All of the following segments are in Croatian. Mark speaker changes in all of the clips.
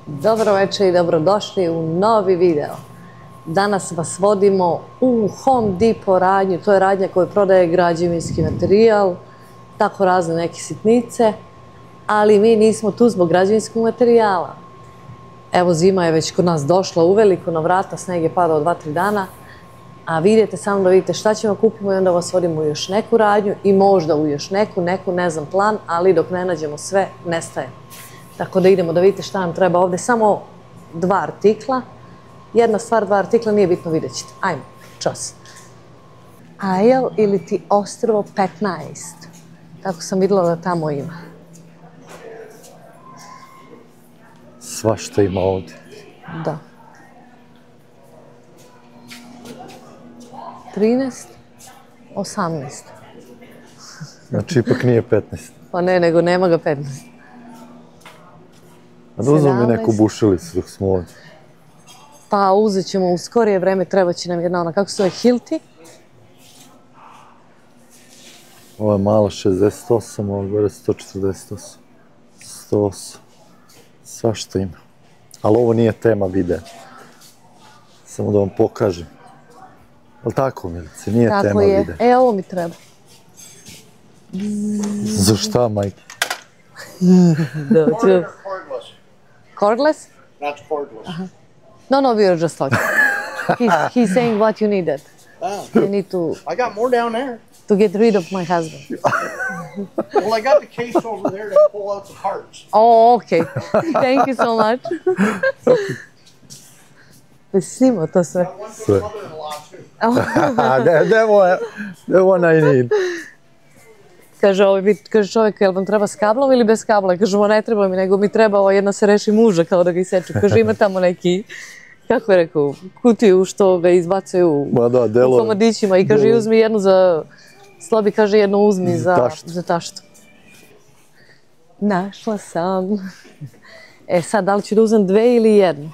Speaker 1: Dobro večer i dobrodošli u novi video. Danas vas vodimo u Home Depot radnju, to je radnja koja prodaje građevinski materijal, tako razne neke sitnice, ali mi nismo tu zbog građevinskog materijala. Evo, zima je već kod nas došla uveliko na vrata, sneg je padao 2-3 dana, a vidite samo da vidite šta ćemo kupimo i onda vas vodimo u još neku radnju i možda u još neku ne znam plan, ali dok ne nađemo sve, nestaje. Tako da idemo da vidite šta nam treba ovdje, samo 2 artikla. Jedna stvar, 2 artikla, nije bitno, vidjet ćete. Ajmo, čas. Isle ili ti ostrvo 15. Tako sam vidjela da tamo ima.
Speaker 2: Svašta ima ovdje.
Speaker 1: Da. 13, 18.
Speaker 2: Znači ipak nije 15.
Speaker 1: Pa ne, nego nema ga 15.
Speaker 2: A da uzmem mi neku bušilicu dok smo ovdje.
Speaker 1: Pa uzet ćemo u skorije vreme, treba će nam jedna ona, kako se zove, Hilti.
Speaker 2: Ovo je mala 68, ovo je gore 148. 108. Svašta ima. Ali ovo nije tema videa. Samo da vam pokažem. Ali tako, Milice, nije tema videa.
Speaker 1: Tako je. E, ovo mi treba.
Speaker 2: Za šta, majke?
Speaker 1: Cordless? Cordless?
Speaker 3: Not cordless.
Speaker 1: No, we are just talking. He's saying what you needed. I need
Speaker 3: I got more down there.
Speaker 1: to get rid of my husband.
Speaker 3: Well, I got the case over there to pull out the parts.
Speaker 1: Oh, okay. Thank you so much. Snimo to sve.
Speaker 3: One for the mother-in-law, too.
Speaker 2: That one I need.
Speaker 1: Kaže čovjek, jel vam treba s kablom ili bez kabla? Kažemo, ne treba mi, nego mi treba ovo jedna se reši muža kao da ga iseče. Kaže, ima tamo neki, kako je rekao, kutiju što ga izbacuju u komadićima i kaže, uzmi jednu za slobi, kaže, jednu uzmi za taštu. Našla sam. E sad, da li ću da uzem 2 ili 1?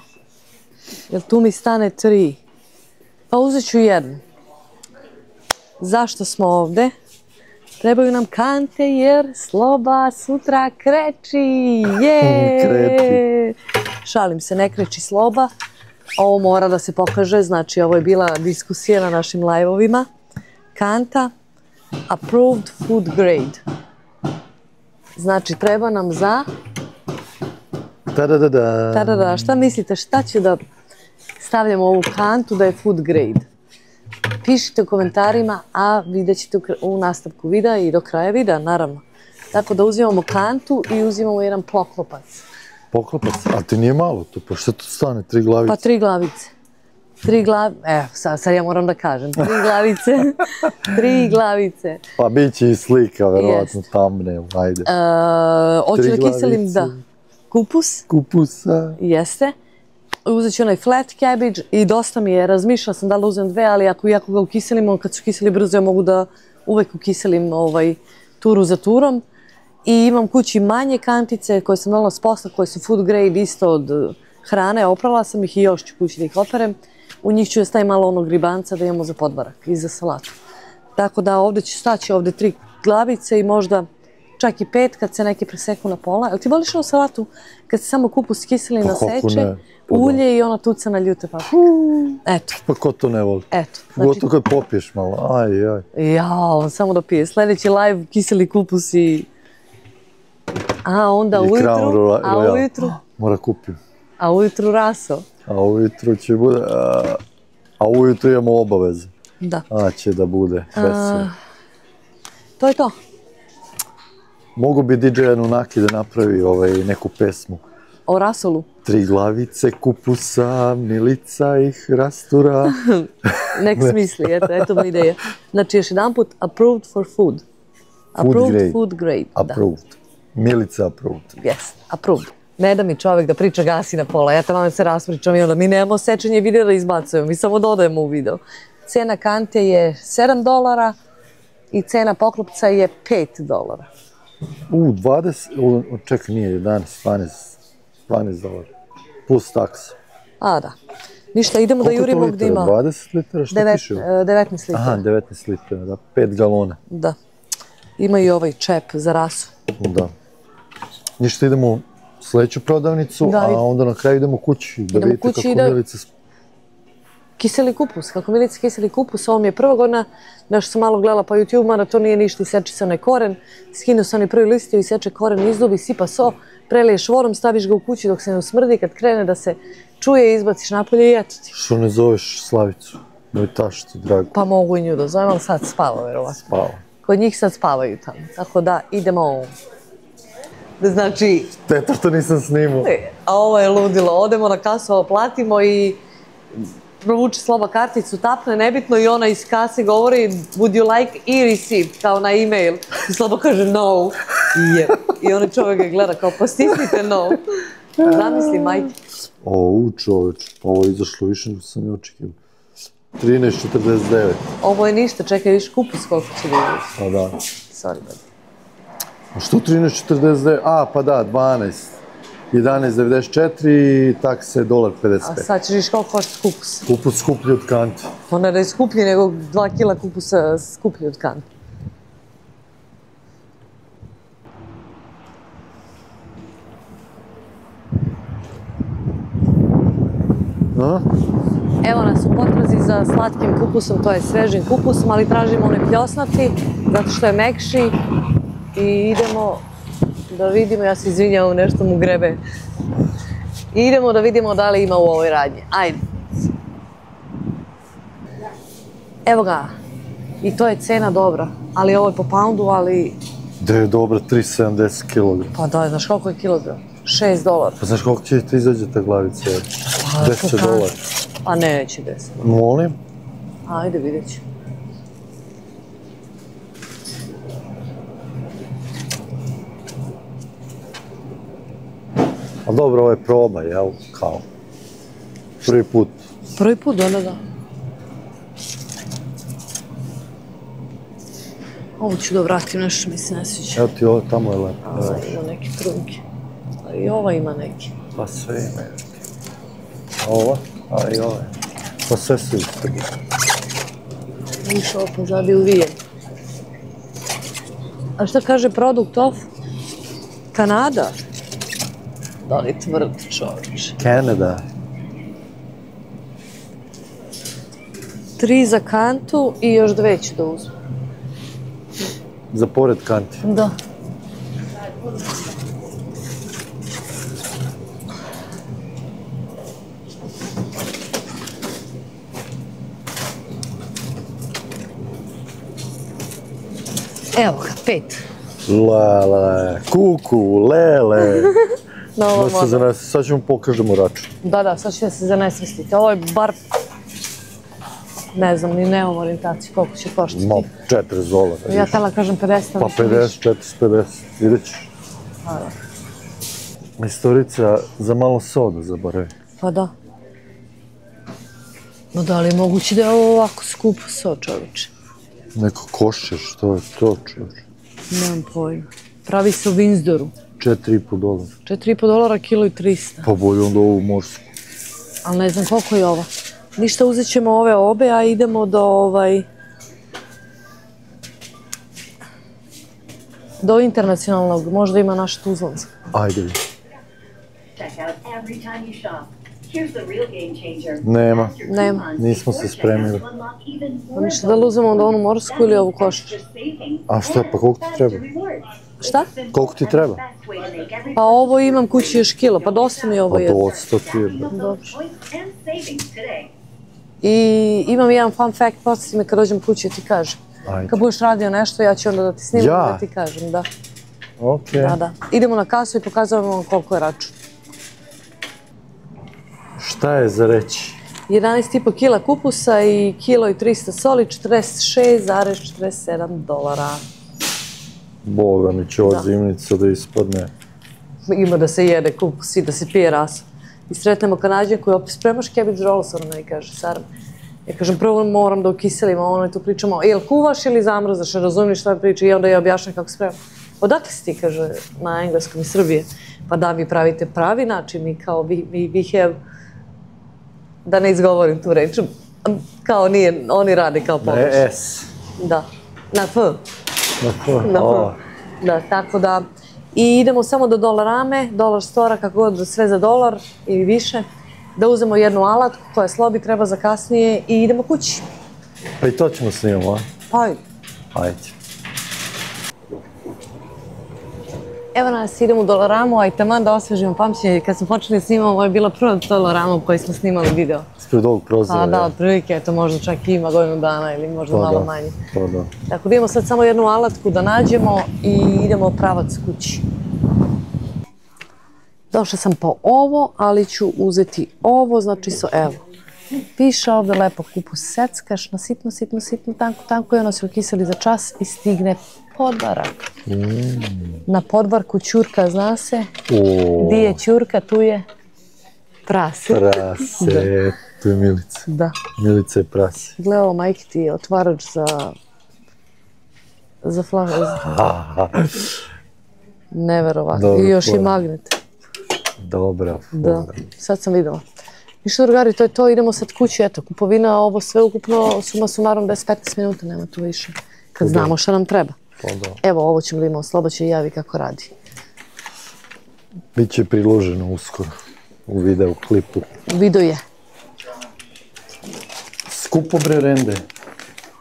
Speaker 1: Jel tu mi stane 3? Pa uzet ću 1. Zašto smo ovde? Trebaju nam kante jer sloba sutra kreči. Kreči. Šalim se, ne kreči sloba. Ovo mora da se pokaže, znači ovo je bila diskusija na našim live-ovima. Kanta, approved food grade. Znači treba nam za... Tadada. Šta mislite, šta će da stavljamo ovu kantu da je food grade? Pišite u komentarima, a vidjet ćete u nastavku videa i do kraja videa, naravno. Tako da uzimamo kantu i uzimamo jedan poklopac.
Speaker 2: Poklopac? A ti nije malo to, pa što tu stane, 3 glavice?
Speaker 1: Pa 3 glavice. 3 glavice, evo sad ja moram da kažem, 3 glavice. 3 glavice.
Speaker 2: Pa bit će i slika, verovatno, thumbnail, ajde.
Speaker 1: Hoću da kiselim, da. Kupus.
Speaker 2: Kupusa.
Speaker 1: Jeste. Uzet ću onaj flat cabbage i dosta mi je, razmišljala sam da li uzem 2, ali ako ga ukiselim, kad su kiseli brzo, ja mogu da uvek ukiselim turu za turom. I imam kući manje kantice koje sam donala s posla, koje su food grade isto od hrane, oprala sam ih i još ću kući da ih operem. U njih ću da stavim malo onog ribanca da imamo za podbarak i za salatu. Tako da ovdje ću staći 3 glavice i možda čak i 5 kad se neki preseku na pola. Jel ti voliš ovu salatu kad se samo kupus kiseli naseče, ulje i ona tucana ljute paprike? Eto.
Speaker 2: Pa ko to ne voli?
Speaker 1: Eto.
Speaker 2: Gotovo kad popiješ malo, aj.
Speaker 1: Jao, samo da pije. Sljedeći live kiseli kupus i... A onda ujutru...
Speaker 2: Mora kupim.
Speaker 1: A ujutru raso.
Speaker 2: A ujutru će bude... A ujutru imamo obaveze.
Speaker 1: Da.
Speaker 2: A će da bude vesel.
Speaker 1: To je to.
Speaker 2: Mogu bi DJ Anunnaki da napravi neku pesmu.
Speaker 1: O rasolu?
Speaker 2: 3 glavice kupusa, Milica ih rastura.
Speaker 1: Nek smisli, eto mi ideja. Znači još jedan put, approved for food. Approved food grade.
Speaker 2: Approved. Milica approved.
Speaker 1: Yes, approved. Ne da mi čovjek da priča gasi na pola, ja tamo se raspričam i onda mi nemamo sečenje videa da izbacujemo, mi samo dodajemo u video. Cena kante je $7 i cena poklopca je $5.
Speaker 2: 20, čekaj nije, 11, $12. Plus taksa.
Speaker 1: A da. Ništa, idemo da jurimo gdje ima...
Speaker 2: Koliko to litera? 20 litera? Što piše?
Speaker 1: 19 litera.
Speaker 2: Aha, 19 litera, da. 5 galona.
Speaker 1: Da. Ima i ovaj čep za rasu.
Speaker 2: Da. Ništa, idemo sledeću prodavnicu,
Speaker 1: Da,
Speaker 2: a onda na kraju idemo kući. Da
Speaker 1: Idemo
Speaker 2: vidite
Speaker 1: kući
Speaker 2: kako
Speaker 1: i da-
Speaker 2: Milica
Speaker 1: Kiseli kupus, kako Milica kiseli kupus, ovo mi je prva godina, nešto sam malo gledala po YouTube, mada to nije ništa, iseče se onaj koren, skinu se oni prvi listio, iseče koren, izdubi, sipa so, preliješ vorom, staviš ga u kući dok se ne usmrdi, kad krene da se čuje, izbaciš napolje i eto ti.
Speaker 2: Što ne zoveš Slavicu? Moj taštu, drago.
Speaker 1: Pa mogu i nju da zovem, ali sad spava, verovatno.
Speaker 2: Spava.
Speaker 1: Kod njih sad spavaju tamo, tako da idemo. Znači,
Speaker 2: Teta što nisam snimao.
Speaker 1: a ovo je ludilo, odemo na kasu, platimo i provuče Sloba karticu, tapne, nebitno, i ona iz kase govori would you like e-receipt, kao na e-mail. I Sloba kaže no. I onaj čovjek ga gleda kao pa stisnite no. Zamisli, majke.
Speaker 2: Čoveč, pa ovo je izašlo više nego sam i očekivao. 13,49.
Speaker 1: Ovo je ništa, čekaj, viš kupus koliko će vidjeti.
Speaker 2: Pa da.
Speaker 1: Sorry, bad.
Speaker 2: A što 13,49? A, pa da, 12. 11,94 i takse $1,55.
Speaker 1: A sad ćeš viš koliko košta kupus.
Speaker 2: Kupus skuplji od kanti.
Speaker 1: Ona je skuplji nego 2 kila kupusa skuplji od kante.
Speaker 2: A?
Speaker 1: Evo nas u potrazi za slatkim kupusom, to je svežim kupusom, ali tražimo onaj pljosnati, zato što je mekši. I idemo da vidimo, ja se izvinjavam, nešto mu grebe. I idemo da vidimo da li ima u ovoj radnji. Ajde. Evo ga. I to je cena dobra. Ali ovo je po poundu, ali...
Speaker 2: Da je dobro, 3,70 kg.
Speaker 1: Pa da, znaš koliko je kilogram? $6.
Speaker 2: Pa znaš koliko će ti izađe ta glavica? $10.
Speaker 1: Pa neće 10.
Speaker 2: Molim?
Speaker 1: Ajde, vidjet ću.
Speaker 2: Ali dobro, ovo je proba, jel? Kao. Prvi put.
Speaker 1: Prvi put, da. Ovo ću da vratim, nešto mi se ne sviđa.
Speaker 2: Evo ti ovo, tamo je lepo.
Speaker 1: Ima neke trunke. A i ova ima neke.
Speaker 2: Pa sve ima. A ova? A i ova. Pa sve su isto.
Speaker 1: Viš ovo pozadi uvijen. A šta kaže product of? Kanada? Da li tvrd čovječ?
Speaker 2: Canada.
Speaker 1: 3 za kantu i još 2 ću da uzmem.
Speaker 2: Za pored kanti.
Speaker 1: Da. Evo ga, 5.
Speaker 2: Lele, kuku, lele.
Speaker 1: Na ovom
Speaker 2: Da se zanese, sad ćemo pokažemo račun.
Speaker 1: Da, sad ću da se zanesvestiti. Ovo je bar... Ne znam, ni nemam orijentaciju koliko će koštati.
Speaker 2: Ma, $4.
Speaker 1: Ja tela kažem 50,
Speaker 2: Pa 50, 450, vidjet ćeš. Istorica za malo soda zaboravi.
Speaker 1: Pa da. No da li je moguće da je ovo ovako skup so, čovječe?
Speaker 2: Neko košer, što je to, čovječe?
Speaker 1: Nemam pojma. Pravi se u Windsoru.
Speaker 2: $4,5.
Speaker 1: $4,5, kilo i 300.
Speaker 2: Pa bolje onda ovu morsku.
Speaker 1: Ali ne znam koliko je ova. Ništa, uzet ćemo ove obe, a idemo do internacionalnog. Možda ima naš Tuzlanska.
Speaker 2: Ajde.
Speaker 4: Check out every time you shop. Here's the real game changer.
Speaker 2: Nema.
Speaker 1: Nema.
Speaker 2: Nismo se spremili.
Speaker 1: Pa ništa, da li uzemo onda onu morsku ili ovu košar?
Speaker 2: A šta, pa koliko ti treba?
Speaker 1: Šta?
Speaker 2: Koliko ti treba?
Speaker 1: Pa ovo imam kući još kilo, pa dosta mi je ovo
Speaker 2: Pa
Speaker 1: jedno.
Speaker 2: dosta ti je.
Speaker 1: Dobro. I imam jedan fun fact, podsjeti me kad dođem kući da ti kažem.
Speaker 2: Ajde.
Speaker 1: Kad budeš radio nešto, ja ću onda da ti snimam
Speaker 2: Ja?
Speaker 1: da ti kažem, da.
Speaker 2: Okej.
Speaker 1: Da. Idemo na kasu i pokazujemo vam koliko je račun.
Speaker 2: Šta je za reći?
Speaker 1: 11,5 kila kupusa i kilo i 300 soli, $46,47.
Speaker 2: Boga mi će ova zimnica da ispadne.
Speaker 1: Ima da se jede kupus i da se pije raso. I sretnemo Kanadjanku i opet spremaš cabbage rolls, ona meni kaže, Saram. Ja kažem, prvo moram da ukiselim, a ono i tu pričamo, jel kuvaš ili zamrzaš, razumiješ šta priča, i onda ja objašnjam kako spremam. Odakle si ti, kaže, na engleskom iz Srbije? Pa da, vi pravite pravi način, mi kao, we have, da ne izgovorim tu reč, kao nije, oni rade kao pogrešno.
Speaker 2: Ne S.
Speaker 1: Da, na F.
Speaker 2: Na F.
Speaker 1: Na F. Da, tako da, I idemo samo do Dollarame, Dollar Store-a, kako god, sve za dolar ili više, da uzmemo jednu alatku koja slobi, treba za kasnije i idemo kući.
Speaker 2: Pa i to ćemo snimamo, a?
Speaker 1: Pa ajde.
Speaker 2: Ajde.
Speaker 1: Evo nas, idemo u Dollaramu, a i taman da osvežimo pamćenje. Kad smo počeli snimamo, ovo je bila prva Dollarama u kojoj smo snimali video.
Speaker 2: Ispred ovog prozora,
Speaker 1: Pa da, otprilike, eto možda čak i ima godinu dana ili možda malo manje.
Speaker 2: Pa da.
Speaker 1: Tako da idemo sad samo jednu alatku da nađemo i idemo pravac kući. Došla sam po ovo, ali ću uzeti ovo, znači evo. Piše ovdje lepo kupus seckaš na sitno, tanko i ono se okiseli za čas i stigne podvarak. Na podvarku ćurka, zna se. Di je ćurka, tu je prase.
Speaker 2: Prase, tu je Milica.
Speaker 1: Da.
Speaker 2: Milica je prase.
Speaker 1: Gle ovo, majke ti je otvarač za flašu. Neverovatno. I još i magnet.
Speaker 2: Dobra.
Speaker 1: Da, sad sam videla. Ništa, drugari, to je to, idemo sad kući, eto, kupovina, ovo sve ukupno, suma sumarom 10-15 minuta, nema tu više, kad znamo šta nam treba. Evo, ovo ćemo da imamo, Slobo će i javi kako radi.
Speaker 2: Biće priloženo uskoro, u video klipu.
Speaker 1: Video je.
Speaker 2: Skupo bre rende.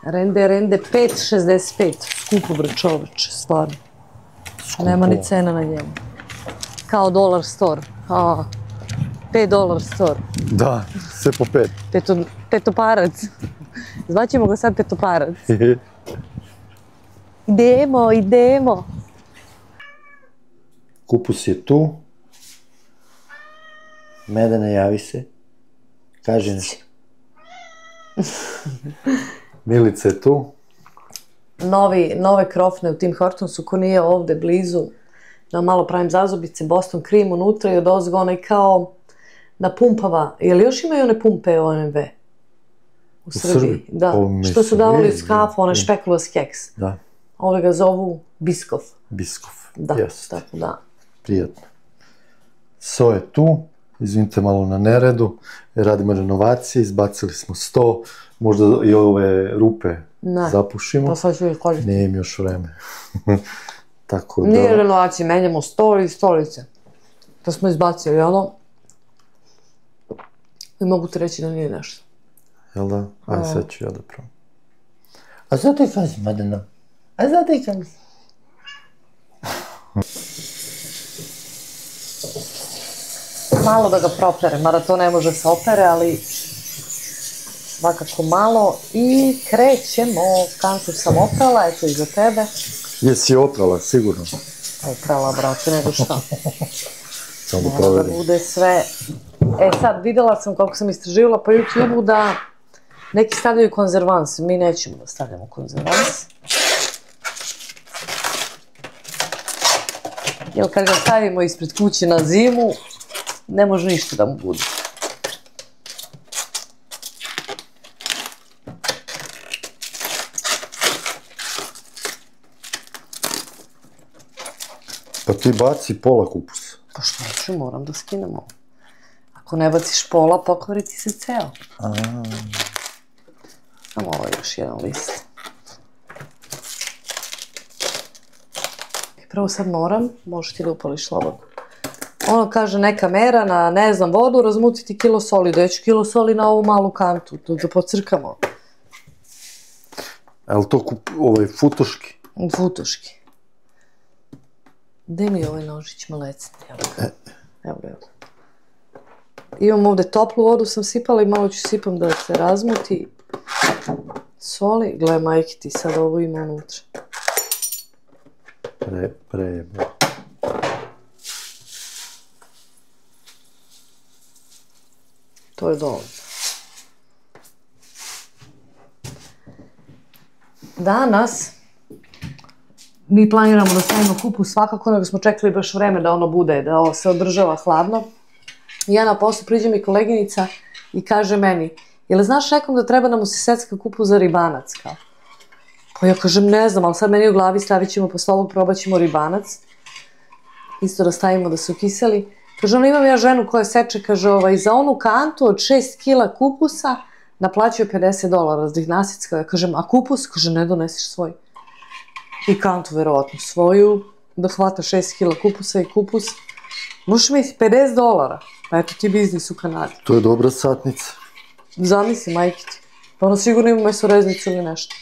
Speaker 1: Rende 5,65, skupo bre čoveče, stvarno. Nema ni cena na njemu. Kao Dollar Store, $5 store. Da,
Speaker 2: sve po 5.
Speaker 1: Petoparac. Zvaćemo ga sad petoparac. Idemo.
Speaker 2: Kupus je tu. Medane, javi se. Kaži nešto. Milica je tu.
Speaker 1: Nove krofne u Tim Hortonsu, ko nije ovde blizu, da malo pravim zazubice, Boston Cream unutra i od ozgo onaj kao napumpava. Jel još imaju one pumpe OMV? U Srbiji? Da. Što su davali iz kafu, onaj špekulos keks.
Speaker 2: Da.
Speaker 1: Ove ga zovu Biskov.
Speaker 2: Biskov,
Speaker 1: jest. Da, tako da.
Speaker 2: Prijatno. So je tu, izvinite malo na neredu, radimo renovacije, izbacili smo sto, možda i ove rupe zapušimo.
Speaker 1: Pa sad ću ih koristiti.
Speaker 2: Nije im još vreme. Tako da...
Speaker 1: Nije renovacije, menjamo stoli i stolice. To smo izbacili, ono. I mogu ti reći da nije nešto.
Speaker 2: Jel da? Ajde, sad ću ja da probam. A sad ti kaži, Madena? A sad ti kaži?
Speaker 1: Malo da ga propere, mada to ne može se opere, ali svakako malo. I krećemo. Kantu sam oprala, eto i za tebe.
Speaker 2: Jesi oprala, sigurno.
Speaker 1: Oprala, brate, nego šta.
Speaker 2: Samo da proverim.
Speaker 1: Da bude sve... sad, videla sam kako sam istraživala po YouTube-u da neki stavljaju konzervans. Mi nećemo da stavljamo konzervans. Jer kad ga stavimo ispred kuće na zimu, ne može ništa da mu bude.
Speaker 2: Pa ti baci pola kupusa.
Speaker 1: Pa što ću, moram da skinem ovo. Ako ne baciš pola, pokvari ti se ceo. Samo ovo je još jedan list. Prvo sad moram, možeš ti da upališ slobodno. Ono kaže neka mera na, ne znam, vodu, razmutiti kilo soli. Daću kilo soli na ovu malu kantu, da pocrkamo.
Speaker 2: Je li to futoški?
Speaker 1: Futoški. Gde mi je ovaj nožić malecni? Evo ga. Imam ovde toplu vodu, sam sipala i malo ću sipam da se razmuti. Soli, gle majke ti sad ovo ima unutra.
Speaker 2: Prejebno.
Speaker 1: To je dovoljno. Danas mi planiramo da stavimo kupus svakako, nego smo čekali baš vreme da ono bude, da ovo se održava hladno. I ja na poslu priđe mi koleginica i kaže meni, jel znaš nekom da treba da mu se secka kupus za ribanac? Pa ja kažem, ne znam, ali sad meni u glavi stavit ćemo posle ovog, probat ćemo ribanac. Isto da stavimo da se ukiseli. Kaže, ono, imam ja ženu koja seče, kaže, za onu kantu od 6 kila kupusa naplaćuje $50 za dignasicka. Ja kažem, a kupus? Kaže, ne donesiš svoj. I kantu, verovatno, svoju. da hvata 6 kila kupusa i kupus. Možeš misliti, $50. Pa eto ti biznis u Kanadi.
Speaker 2: To je dobra satnica.
Speaker 1: Zamisli, majke ti. Pa ono sigurno ima mesoreznicu ili nešto.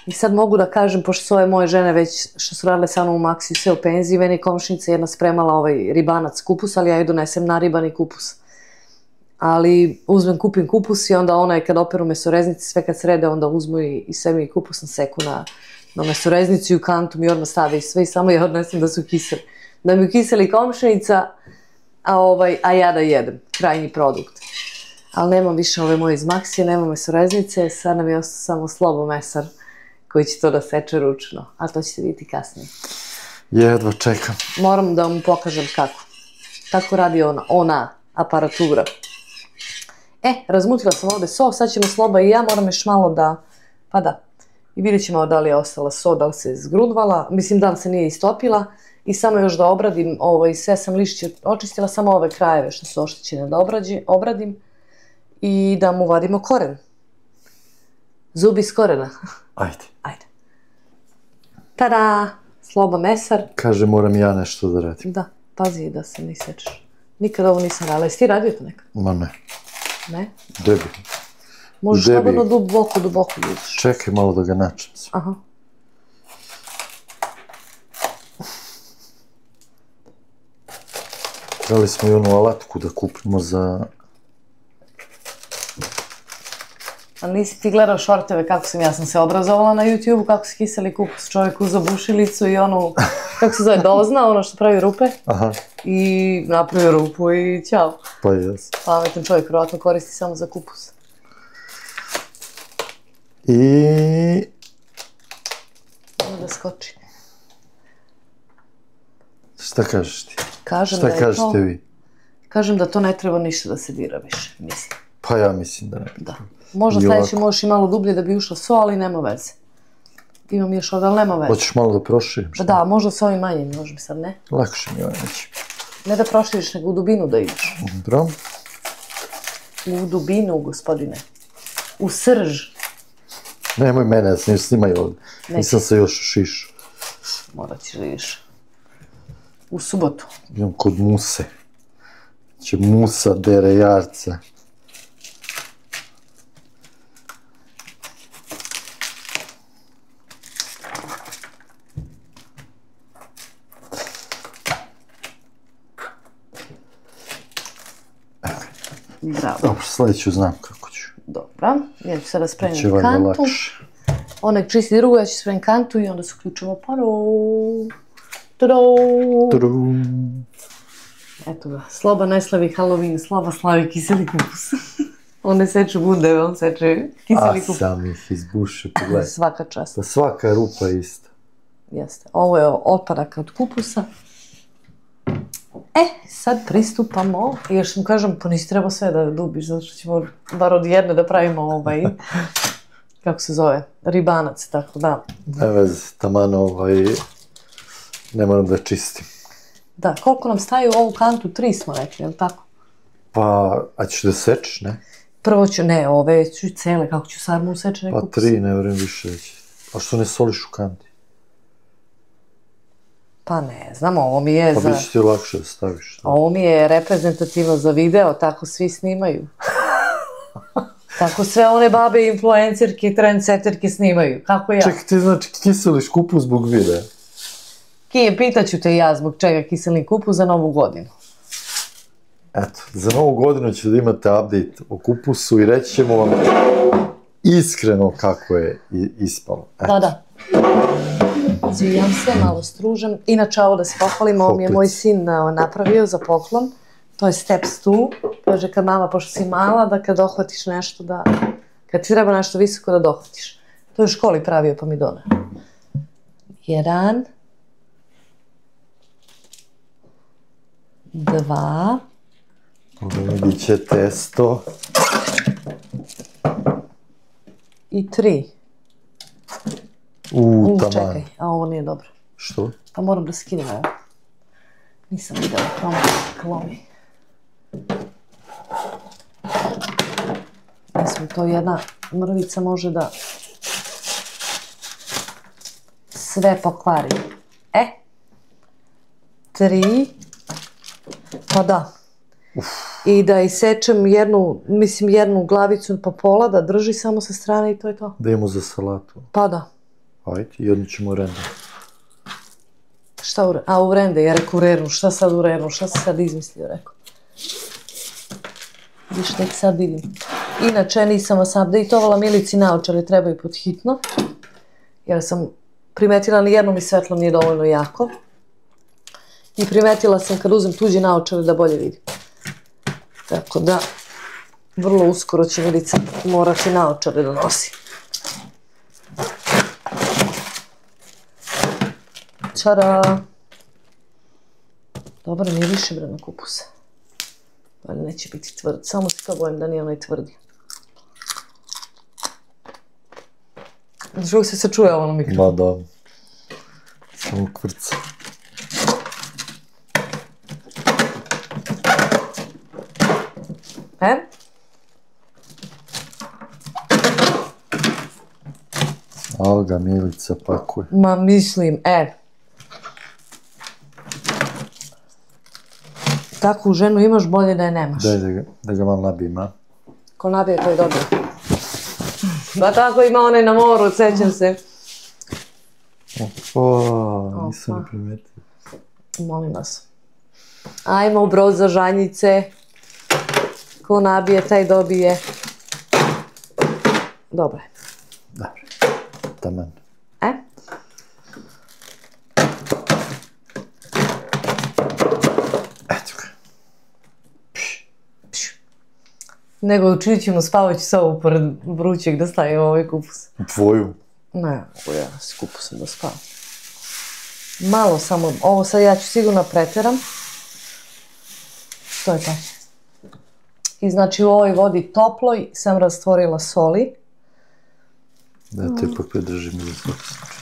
Speaker 1: I sad mogu da kažem, pošto su ove moje žene već što su radile sa mnom u Maxi, sve u penziji, meni je komšinica jedna spremala ovaj ribanac kupus, ali ja ju donesem naribani kupus. Ali kupim kupus i onda ona je kad operu mesoreznici, sve kad srede, onda uzmu i sve mi kupus na seku na mesoreznicu i u kantu mi odmah stave i sve i samo ja odnesem da su kiseli. Da mi ukiseli komšinica, a ja da jedem, krajnji produkt. Ali nemam više ove moje iz Maxi, nemam mesoreznice, sad nam je ostao samo slobo mesar koji će to da seče ručno, a to ćete vidjeti kasnije.
Speaker 2: Jedva čekam.
Speaker 1: Moram da vam pokažem kako. Tako radi ona aparatura. Razmutila sam ovde so, sad ćemo Sloba i ja, moram još malo da, pa da, i vidjet ćemo da li je ostala so, da li se zgrudvala, mislim da li se nije istopila i samo još da obradim, sve sam lišće očistila, samo ove krajeve što su oštećene da obradim i da mu vadimo koren. Zub iz korena. Ajde. Tada! Sloba mesar.
Speaker 2: Kaže, moram ja nešto da radim.
Speaker 1: Da, pazi da se ne isečeš. Nikad ovo nisam radila. Jesi ti radio to nekad?
Speaker 2: Ma ne.
Speaker 1: Ne?
Speaker 2: Debi.
Speaker 1: Možeš slobodno duboko ljubiš.
Speaker 2: Čekaj malo da ga načem se.
Speaker 1: Aha.
Speaker 2: Dali smo i onu alatku da kupimo za...
Speaker 1: A nisi ti gledao šorteve kako ja sam se obrazovala na YouTube-u, kako se kiseli kupus, čovjek uzeo bušilicu i onu, kako se zove, dozna, ono što pravi rupe.
Speaker 2: Aha.
Speaker 1: I napravio rupu i ćao.
Speaker 2: Pa jes.
Speaker 1: Pametan čovjek, vjerojatno koristi samo za kupus.
Speaker 2: I...
Speaker 1: Ono da skoči.
Speaker 2: Šta kažeš ti?
Speaker 1: Kažem da je to...
Speaker 2: Šta kažete vi?
Speaker 1: Kažem da to ne treba ništa da se dira više, mislim.
Speaker 2: Pa ja mislim da ne.
Speaker 1: Da. Možda sljedeće možeš i malo dublje da bi ušlo so, ali nema veze. Imam još ovdje, ali nema veze.
Speaker 2: Hoćeš malo da proširim?
Speaker 1: Da, možda s ovim manjim, možda bi sad ne.
Speaker 2: Lakše mi ovaj neći.
Speaker 1: Ne da proširiš, nego u dubinu da ideš.
Speaker 2: Dobro.
Speaker 1: U dubinu, gospodine. U srž.
Speaker 2: Nemoj mene, ja sam snimaj ovdje. Nisam se još šišao.
Speaker 1: Morat ćeš da ideš. U subotu.
Speaker 2: Idem kod Muse. Će Musa dere jarca.
Speaker 1: Bravo.
Speaker 2: Dobro, sljedeću znam kako ću.
Speaker 1: Dobro, ja ću sada spremiti
Speaker 2: Će valjda
Speaker 1: kantu.
Speaker 2: lakše.
Speaker 1: Ona čisti drugo, ja ću spremiti kantu i onda se uključimo ponovo.
Speaker 2: Tudum.
Speaker 1: Eto ga, Sloba ne slavi Halloween, Sloba slavi kiseli kupus. On ne seče bundeve, on seče kiseli kupus.
Speaker 2: A sam ih izbušio, pogledaj.
Speaker 1: Svaka čast.
Speaker 2: Pa svaka rupa je ista.
Speaker 1: Jeste. Ovo je otpadak od kupusa. Sad pristupamo, i još vam kažem, pa nisi treba sve da dubiš, zato što ćemo bar od jedne da pravimo kako se zove, ribanac, tako da.
Speaker 2: Ne veze, taman ne moram da čistim.
Speaker 1: Da, koliko nam staju ovu kantu? 3 smo rekli, je li tako?
Speaker 2: Pa, a ćeš da sečeš, ne?
Speaker 1: Prvo ću, ne, ove ću cele, kako ću sarmu useče neku
Speaker 2: Pa 3, ne vrem više reći. A što ne soliš u kanti?
Speaker 1: Pa ne znam, ovo mi je
Speaker 2: Pa
Speaker 1: za...
Speaker 2: bit će ti lakše da staviš.
Speaker 1: Ovo mi je reprezentativno za video, tako svi snimaju. Tako sve one babe, influencerke, trendsetterke snimaju, kako ja.
Speaker 2: Čekaj, ti znači kiseliš kupus zbog videa?
Speaker 1: Pitaću te ja zbog čega kiselim kupus za Novu godinu.
Speaker 2: Eto, za Novu godinu ćete da imate update o kupusu i reći ćemo vam iskreno kako je ispalo.
Speaker 1: Da. Izvijam se, malo stružem. Inače, ovo da se pohvalim, ovo mi je moj sin napravio za poklon. To je step stool. Kaže, kad mama, pošto si mala, da kad dohvatiš nešto da... Kad ti treba nešto visoko da dohvatiš. To je u školi pravio, pa mi doneo. 1, 2.
Speaker 2: Vidit će testo.
Speaker 1: I 3.
Speaker 2: Taman.
Speaker 1: Čekaj, a ovo nije dobro.
Speaker 2: Što?
Speaker 1: Pa moram da skinem ovo. Nisam vidjela, klomi. Mislim, to jedna mrvica može da sve pokvari. 3. Pa da. I da isečem jednu glavicu po pola, da drži samo sa strane i to je to.
Speaker 2: Da imamo za salatu.
Speaker 1: Pa da.
Speaker 2: Ajde, jednu ćemo u rendu.
Speaker 1: Šta u rendu? A u rende, ja rekao u renu. Šta sad u renu? Šta si sad izmislio, rekao? Viš, nek sad vidim. Inače, nisam vas update-ovala, Milici naočare trebaju pod hitno. Jer sam primetila nijedno mi svetlo nije dovoljno jako. I primetila sam kad uzem tuđe naočare da bolje vidim. Tako da, vrlo uskoro će Milica morati naočare da nosi. Čara! Dobro, nije više bre na kupusa. Ali neće biti tvrd, samo se to bojim da nije onaj tvrdi. Znači uvijek se čuje ovo na mikrofonu.
Speaker 2: Da. Samo kvrca. Al ga Milica pakuje.
Speaker 1: Ma mislim, Takvu ženu imaš, bolje da je nemaš.
Speaker 2: Daj da ga malo nabijem, a?
Speaker 1: Ko nabije, to je dobro. Ba tako ima onaj na moru, sećam se.
Speaker 2: Opa, nisam primetio.
Speaker 1: Molim vas. Ajmo u brod za žanjice. Ko nabije, taj dobije. Dobro.
Speaker 2: Dobro. Taman. Eto ga.
Speaker 1: Nego učinit ćemo spavajući sobu pored vrućeg da stavimo ovaj kupus.
Speaker 2: Tvoju?
Speaker 1: Ne, ja s kupusom da spavam. Malo samo, ovo sad ja ću sigurno preteram. To je to. I znači u ovoj vodi toploj sam rastvorila soli.
Speaker 2: Da, to ipak predržim za svaki slučaj.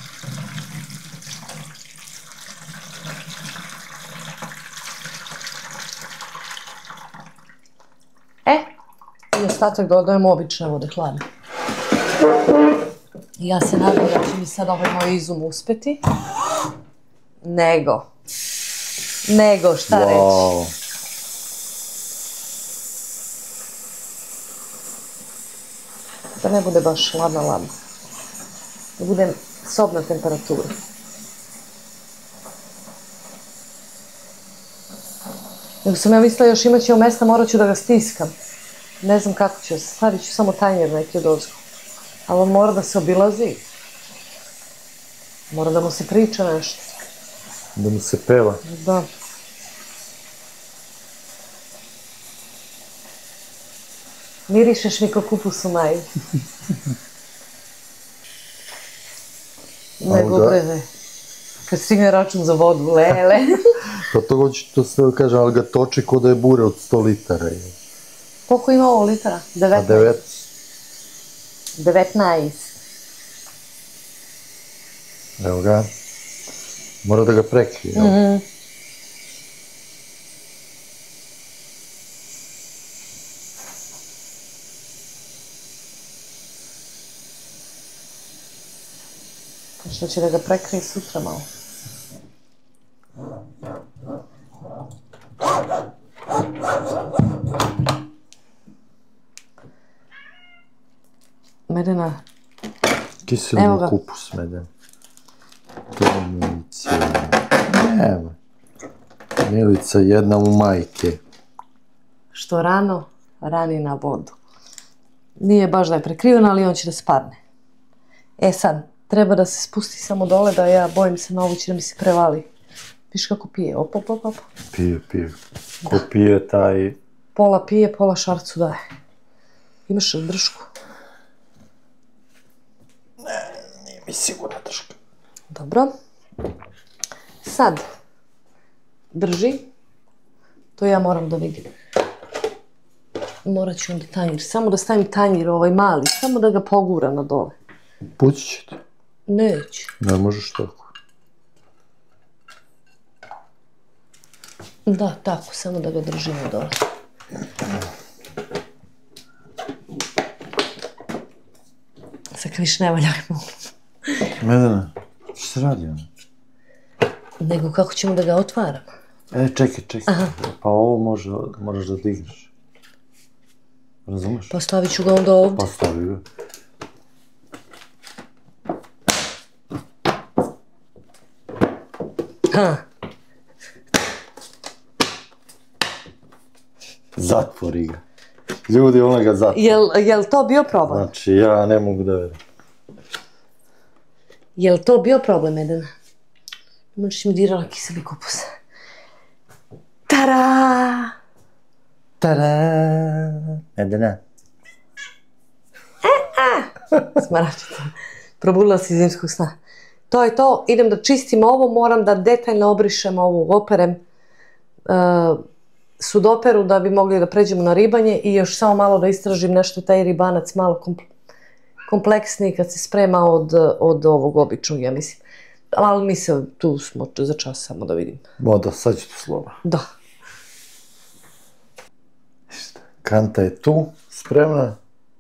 Speaker 1: I ostatak dodajemo obične vode hladne. Ja se nadam da će mi sad ovaj moj izum uspeti. Nego, šta reći? Da ne bude baš ladna. Da bude sobna temperatura. Nego sam ja mislila još imat ćemo mesta, morat ću da ga stiskam. Ne znam kako ću, stavit ću samo tanjer neki od ozgo. Ali on mora da se obilazi. Mora da mu se priča nešto.
Speaker 2: Da mu se peva.
Speaker 1: Da. Mirišeš mi ko kupus u maju. Nego bre, kad stigne račun za vodu, lele.
Speaker 2: Pa to hoće to sve da kažem, ali ga toči ko da je bure od 100 litara.
Speaker 1: Koliko ima ovo litara? 19. 19.
Speaker 2: Evo ga. Mora da ga prekrije, jel?
Speaker 1: Što će da ga prekrije sutra malo. Medena.
Speaker 2: Kiselni kupus, Medena. To je Milica. Evo. Milica jedna u majke.
Speaker 1: Što rano, rani na vodu. Nije baš da je prekriveno, ali on će da spadne. Sad, treba da se spusti samo dole, da ja bojim se na ovu će da mi se prevali. Viš kako pije, op.
Speaker 2: Pije. Ko pije taj...
Speaker 1: Pola pije, pola šarcu daje. Imaš li dršku?
Speaker 2: Ne, nije mi sigurna drška.
Speaker 1: Dobro. Sad, drži. To ja moram da vidim. Morat ću onda tanjir. Samo da stavim tanjir ovaj mali, samo da ga pogura na dole.
Speaker 2: Pući će te.
Speaker 1: Neće.
Speaker 2: Ne možeš tako.
Speaker 1: Da, tako, samo da ga držimo dole. Sad kad više ne valja.
Speaker 2: Medena, što se radi ono?
Speaker 1: Nego kako ćemo da ga otvaramo?
Speaker 2: Čekaj. Pa ovo moraš da digneš. Razumeš?
Speaker 1: Pa stavit ću ga onda ovdje.
Speaker 2: Pa stavi ga.
Speaker 1: Ha.
Speaker 2: Zatvori ga. Ljudi, ona ga zatvori.
Speaker 1: Jel to bio problem?
Speaker 2: Znači, ja ne mogu da vedim.
Speaker 1: Jel to bio problem, Edena? Možeš mi dirala kiseli kupus. Tara!
Speaker 2: Edena.
Speaker 1: Smaračita. Probudila si iz zimskog sna. To je to. Idem da čistim ovo. Moram da detaljno obrišem ovu, operem sudoperu da bi mogli da pređemo na ribanje i još samo malo da istražim nešto taj ribanac malo kompleksniji kad se sprema od ovog običnog, ja mislim. Ali mi se tu smo za čas samo da vidim.
Speaker 2: Da, sad ću tu slova.
Speaker 1: Da.
Speaker 2: Kanta je tu, spremna.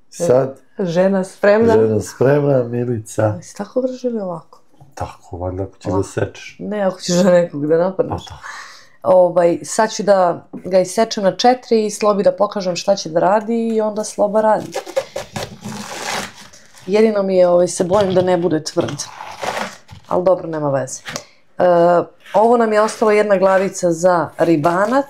Speaker 2: Sad.
Speaker 1: Žena spremna.
Speaker 2: Milica.
Speaker 1: Jesi tako držili ovako?
Speaker 2: Tako, valjda ako ćeš da sečeš.
Speaker 1: Ne, ako ćeš da nekog da napadneš.
Speaker 2: Pa tako.
Speaker 1: Sad ću da ga isečem na 4 i Slobi da pokažem šta će da radi i onda Sloba radi. Jedino mi je, se bojim da ne bude tvrd. Ali dobro, nema veze. Ovo nam je ostalo jedna glavica za ribanac.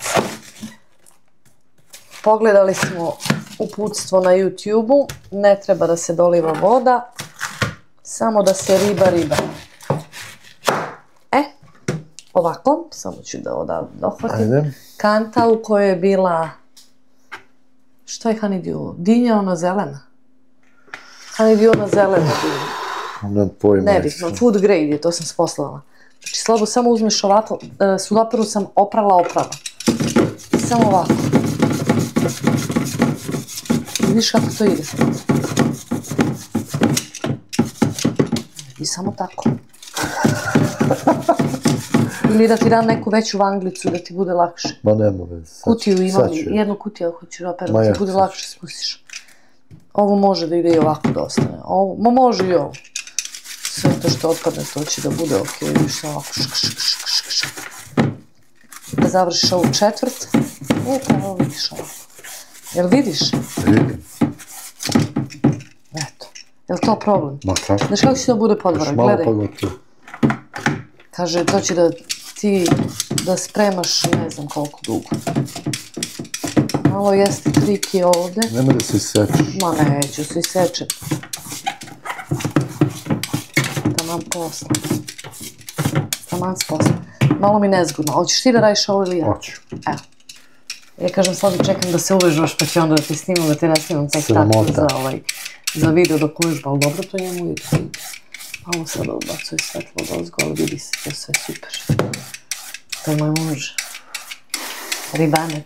Speaker 1: Pogledali smo uputstvo na YouTube-u. Ne treba da se doliva voda. Samo da se riba. Ovako, samo ću da odavde dohvatim.
Speaker 2: Ajde.
Speaker 1: Kanta u kojoj je bila... Što je honeydew? Dinja ona zelena. Honeydew ona zelena dinja. Nebitno, food grade je, to sam sposlala. Znači, Slobo, samo uzmeš ovako, sudoperu sam oprala. Samo ovako. Vidiš kako to ide. I samo tako. Ili da ti dam neku veću vanglicu da ti bude lakše.
Speaker 2: Ma nema veze.
Speaker 1: Kutiju imam, jednu kutiju ako ću operu, da ti bude lakše spustiš. Ovo može da ide i ovako da ostane. Ma može i ovo. Sve to što otpadne to će da bude ok. Vidiš ovako da završiš ovu četvrt. Evo vidiš ovako. Jel vidiš?
Speaker 2: Vidim.
Speaker 1: Eto. Jel to problem?
Speaker 2: Ma kako?
Speaker 1: Znaš kako će to bude podvora? Gledaj. Kaže, to će da ti da spremaš ne znam koliko dugo. Malo jeste triki ovdje.
Speaker 2: Nema da se isečeš.
Speaker 1: Ma neću se isečem. Taman posla. Malo mi nezgodno. Hoćeš ti da radiš ovo ili ja?
Speaker 2: Hoću.
Speaker 1: Evo. Ja kažem, Slobi, čekam da se uvežbaš pa će onda da ti snimam, da ti ne snimam tek tako za video dok uvežba, ali dobro to njemu ide. Malo sada ubacuje svetlo dozgo, ali vidi se, to je sve super. To je moj muž. Ribanec.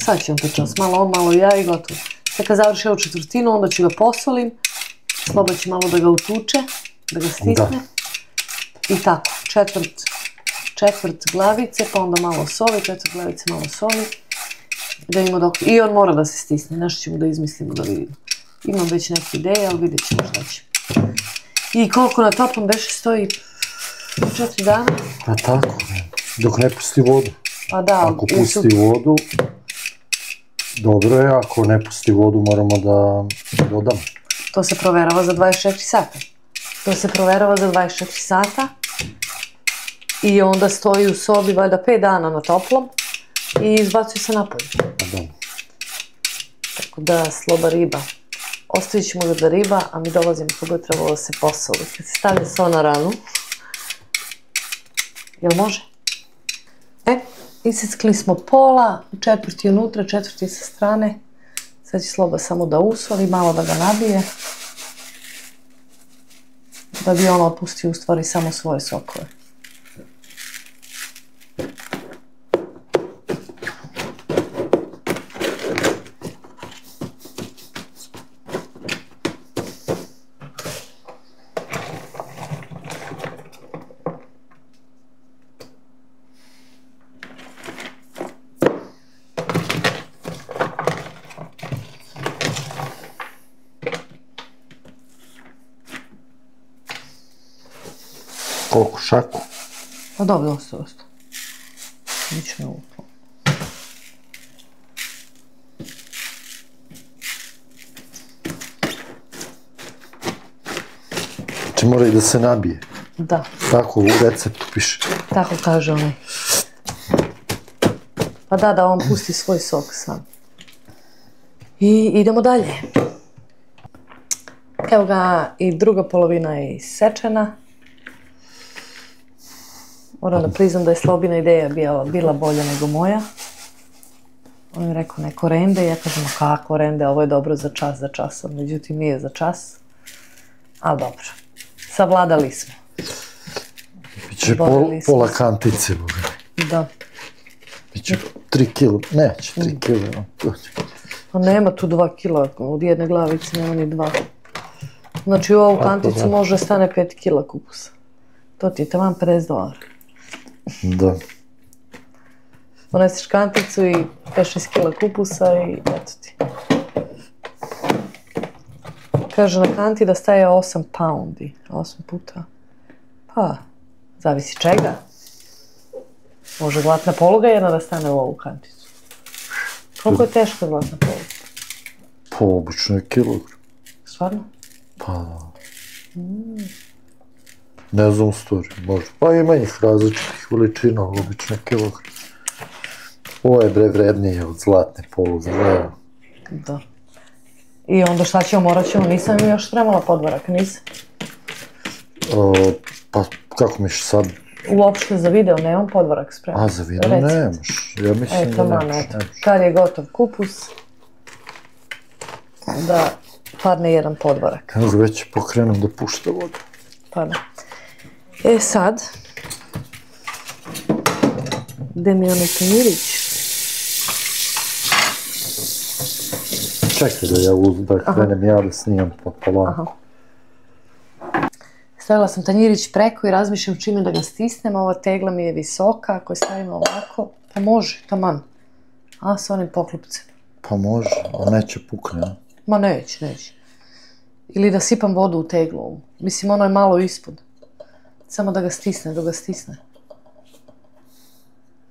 Speaker 1: Sad ću vam pečas, malo on, malo ja i gotovo. Sad kad završi ovu četvrtinu, onda ću ga posolim. Sloba će malo da ga utuče, da ga stisne. I tako, četvrt glavice, pa onda malo soli, četvrt glavice, malo soli. I on mora da se stisne, nešto ćemo da izmislimo da vidimo. Imam već neke ideje, ali vidjet ćemo šta će. I koliko na toplom beše stoji? 4 dana?
Speaker 2: Pa tako, dok ne pusti vodu.
Speaker 1: A da.
Speaker 2: Ako pusti vodu, dobro je, ako ne pusti vodu moramo da dodamo.
Speaker 1: To se proverava za 24 sata. I onda stoji u sobi valjda 5 dana na toplom i izbacuje se napolje. Tako da, Sloba riba. Ostavit ćemo ga da riba, a mi dolazimo kako je trebalo da se posoli. Kad se stavlja so na ranu. Jel može? Iseckli smo pola, četvrti unutra, četvrti sa strane. Sad će Sloba samo da usoli, malo da ga nabije. Da bi on otpustio u stvari samo svoje sokove.
Speaker 2: Koliko šaku?
Speaker 1: Pa dobro, dosta. Nič ne upao.
Speaker 2: Znači mora i da se nabije.
Speaker 1: Da.
Speaker 2: Tako u receptu piše.
Speaker 1: Tako kaže onaj. Pa da on pusti svoj sok sam. I idemo dalje. Evo ga, i druga polovina je isečena. Moram da priznam da je Slobina ideja bila bolja nego moja. On mi rekao neko rende, ja kažem kako rende, ovo je dobro za časom, međutim nije za čas. Ali dobro, savladali smo.
Speaker 2: Biće pola kantice.
Speaker 1: Da.
Speaker 2: Biće 3 kilo, neće 3 kilo.
Speaker 1: Pa nema tu 2 kila, od jedne glavice nema ni 2. Znači u ovu kanticu može stane 5 kila kupusa. To ti je taman $50.
Speaker 2: Da.
Speaker 1: Poneseš kanticu i 5-6 kila kupusa i eto ti. Kaže na kanti da staje 8 poundi, 8 puta. Pa, zavisi čega. Može zlatna poluga jedna da stane u ovu kanticu. Koliko je teška zlatna poluga?
Speaker 2: Po obično je kilogram.
Speaker 1: Stvarno?
Speaker 2: Pa, ne znam u stvari, možda. Pa ima ih različitih veličina, ali obično je kilogram. Ovo je vrednije od zlatne poluge, da.
Speaker 1: Da. I onda šta ćemo, morat ćemo, nisam im još spremala podvarak, nisam?
Speaker 2: Pa, kako misliš sad?
Speaker 1: Uopšte za video nemam podvarak spreman.
Speaker 2: A, za video nemaš, ja mislim da nemaš.
Speaker 1: Kad je gotov kupus, da padne jedan podvarak.
Speaker 2: Evo već pokrenem da pušta vodu.
Speaker 1: Pa da. E sad, gde mi je onaj tanjirić?
Speaker 2: Čekaj da ja da krenem ja da snimam polako.
Speaker 1: Stavila sam tanjirić preko i razmišljam čime da ga stisnem. Ova tegla mi je visoka, ako je stavimo ovako, pa može, taman. A sa onim poklopcem.
Speaker 2: Pa može, a neće pukne, a?
Speaker 1: Ma neće. Ili da sipam vodu u teglu. Mislim, ono je malo ispod. Samo da ga stisne, dok ga stisne.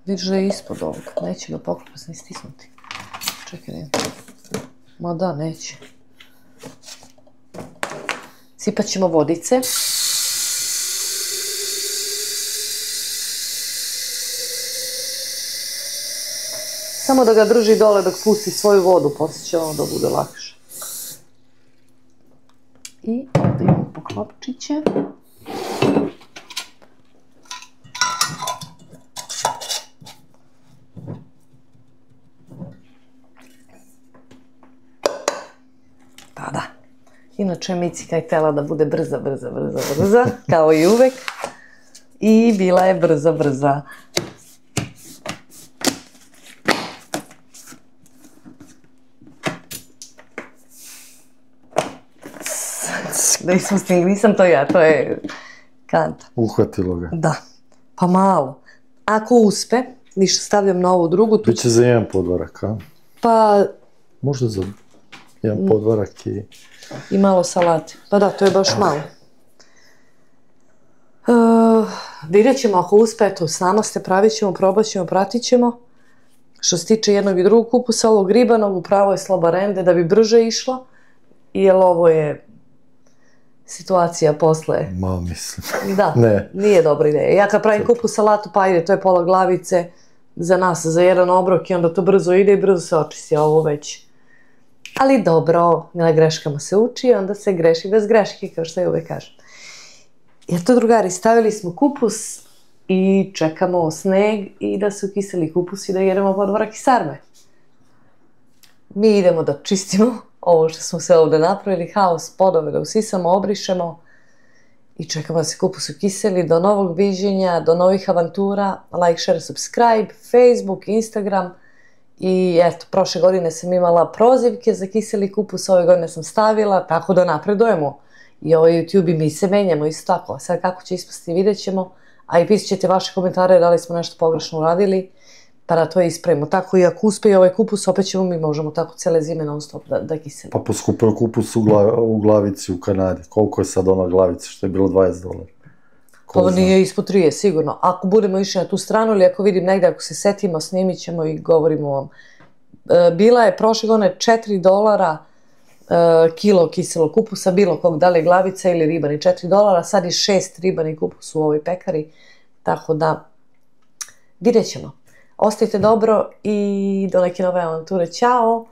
Speaker 1: Vidiš da je ispod ovog, neće ga poklopac ni stisnuti. Čekaj, ne. Ma da, neće. Sipat ćemo vodice. Samo da ga drži dole dok pusti svoju vodu, poslije će ono da bude lakše. I ovdje imamo poklopčiće. Pa da. Inače, Micika je htjela da bude brza, kao i uvek. I bila je brza. Nisam to ja, to je kanta.
Speaker 2: Uhvatilo ga.
Speaker 1: Da, pa malo. Ako uspe, ništa stavljam na ovu drugu.
Speaker 2: Biće za jedan podvarak, a?
Speaker 1: Pa...
Speaker 2: Možda za jedan podvarak i...
Speaker 1: I malo salate. Pa da, to je baš malo. Vidjet ćemo ako uspe, eto, s nama ste, pravit ćemo, probat ćemo, pratit ćemo. Što se tiče jednog i drugog kupusa, ovog ribanog, upravo je slaba rende da bi brže išlo. Jer ovo je situacija posle.
Speaker 2: Ma, mislim.
Speaker 1: Da, nije dobra ideja. Ja kad pravim kupus salatu, pa ide, to je pola glavice za nas, za jedan obrok i onda to brzo ide i brzo se očisti, a ovo već. Ali dobro, na greškama se uči, onda se greši bez greške, kao što ja uvek kažem. Jer to, drugari, stavili smo kupus i čekamo sneg i da se ukiseli kupus i da jedemo podvarak i sarme. Mi idemo da čistimo ovo što smo sve ovde napravili, haos, podove da usisamo, obrišemo i čekamo da se kupus ukiseli. Do novog viđenja, do novih avantura, like, share, subscribe, Facebook, Instagram. I eto, prošle godine sam imala prozivke za kiseli kupus, ove godine sam stavila, tako da napredujemo. I ovaj YouTube i mi se menjamo isto tako. Sad kako će ispasti vidjet ćemo, a i pisat ćete vaše komentare da li smo nešto pogrešno uradili, pa da to ispravimo. Tako i ako uspe i ovaj kupus, opet ćemo mi možemo tako cele zime non stop da kiselimo.
Speaker 2: Pa poskupio kupus u glavici u Kanadi. Koliko je sad ona glavica što je bilo $20?
Speaker 1: Ko nije ispod 30, sigurno. Ako budemo išli na tu stranu ili ako vidim negdje, ako se setimo, snimit ćemo i govorimo vam. Bila je prošle godine $4 kilo kiselog kupusa, bilo kog, da li je glavica ili ribani, $4, sad je 6 ribani kupus u ovoj pekari, tako da vidjet ćemo. Ostajte dobro i do neke nove avanture. Ćao!